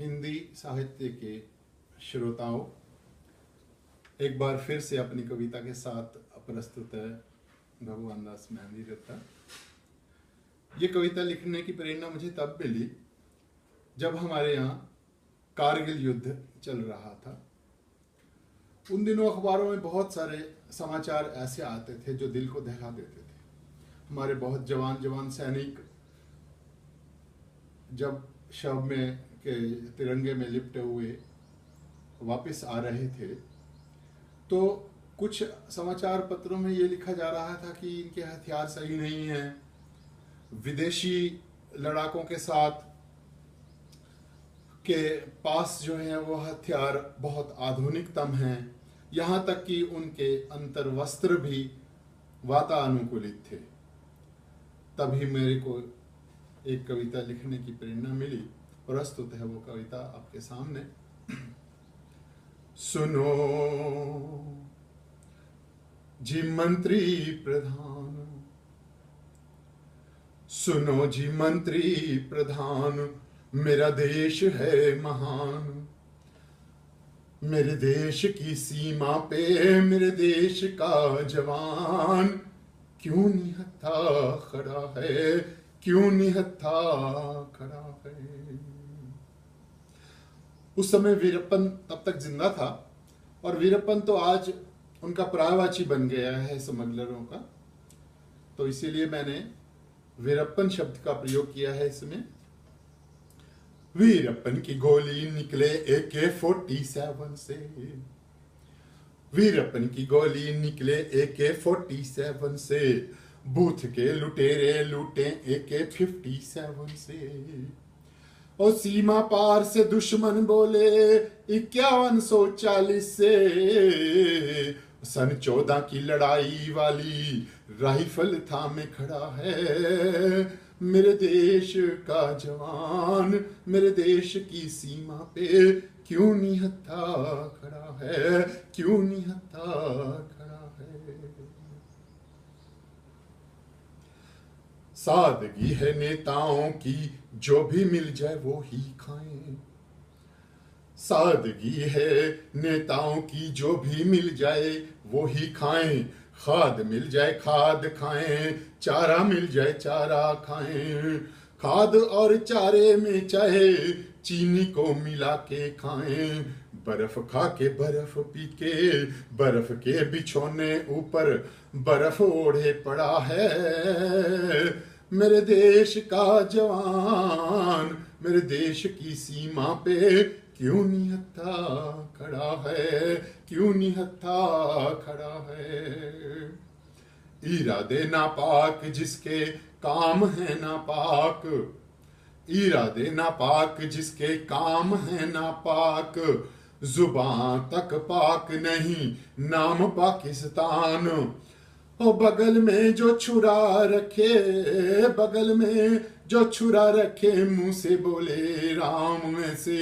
हिंदी साहित्य के श्रोताओं, एक बार फिर से अपनी कविता के साथ प्रस्तुत है भगवान दास मेहंदी दत्ता। ये कविता लिखने की प्रेरणा मुझे तब मिली जब हमारे यहाँ कारगिल युद्ध चल रहा था। उन दिनों अखबारों में बहुत सारे समाचार ऐसे आते थे जो दिल को दहला देते थे। हमारे बहुत जवान सैनिक जब शव में के तिरंगे में लिपटे हुए वापस आ रहे थे तो कुछ समाचार पत्रों में ये लिखा जा रहा था कि इनके हथियार सही नहीं हैं, विदेशी लड़ाकों के साथ के पास जो है वो हथियार बहुत आधुनिकतम हैं, यहाँ तक कि उनके अंतर्वस्त्र भी वातानुकूलित थे। तभी मेरे को एक कविता लिखने की प्रेरणा मिली। प्रस्तुत है वो कविता आपके सामने। सुनो जी मंत्री प्रधान, सुनो जी मंत्री प्रधान, मेरा देश है महान। मेरे देश की सीमा पे मेरे देश का जवान क्यों निहत्था खड़ा है, क्यों निहत्था खड़ा है। उस समय वीरप्पन तब तक जिंदा था और वीरप्पन तो आज उनका पर्यायवाची बन गया है स्मगलरों का, तो इसीलिए मैंने वीरप्पन शब्द का प्रयोग किया है इसमें। वीरप्पन की गोली निकले AK-47 से, वीरप्पन की गोली निकले AK-47 से, बूथ के लुटेरे लूटे AK-57 से। और सीमा पार से दुश्मन बोले 5140 से, सन 14 की लड़ाई वाली राइफल थामे खड़ा है। मेरे देश का जवान मेरे देश की सीमा पे क्यों निहत्था खड़ा है, क्यों निहत्था खड़ा है। सादगी है नेताओं की, जो भी मिल जाए वो ही खाएं। सादगी है नेताओं की, जो भी मिल जाए वो ही खाएं। खाद मिल जाए खाद खाएं, चारा मिल जाए चारा खाएं। खाद और चारे में चाहे चीनी को मिला के खाएं। बर्फ खा के बर्फ पी के बर्फ के बिछोने ऊपर बर्फ ओढ़े पड़ा है। मेरे देश का जवान मेरे देश की सीमा पे क्यों निहत्था खड़ा है, क्यों निहत्था खड़ा है। इरादे नापाक जिसके काम है नापाक, इरादे नापाक जिसके काम है नापाक। जुबान तक पाक नहीं नाम पाकिस्तान। ओ बगल में जो छुरा रखे, बगल में जो छुरा रखे, मुंह से बोले राम। ऐसे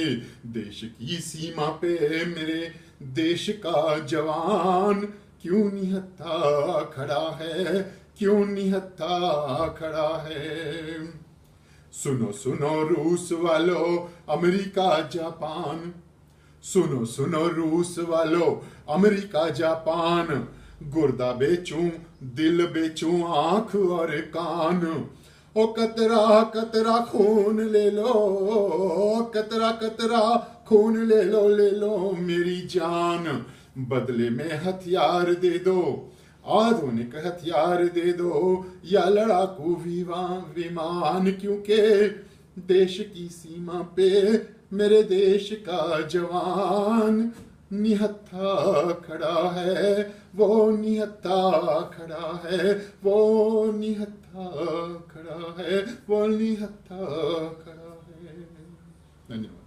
देश की सीमा पे मेरे देश का जवान क्यों निहत्था खड़ा है, क्यों निहत्था खड़ा है। सुनो सुनो रूस वालों अमेरिका जापान, सुनो सुनो रूस वालों अमेरिका जापान। गुर्दा बेचूं दिल बेचूं आंख और कान। ओ कतरा कतरा खून ले लो, कतरा कतरा खून ले लो मेरी जान। बदले में हथियार दे दो, आधुनिक हथियार दे दो या लड़ाकू विमान। क्योंकि देश की सीमा पे मेरे देश का जवान निहत्था खड़ा है, वो निहत्था खड़ा है, वो निहत्था खड़ा है, वो निहत्था खड़ा है। धन्यवाद।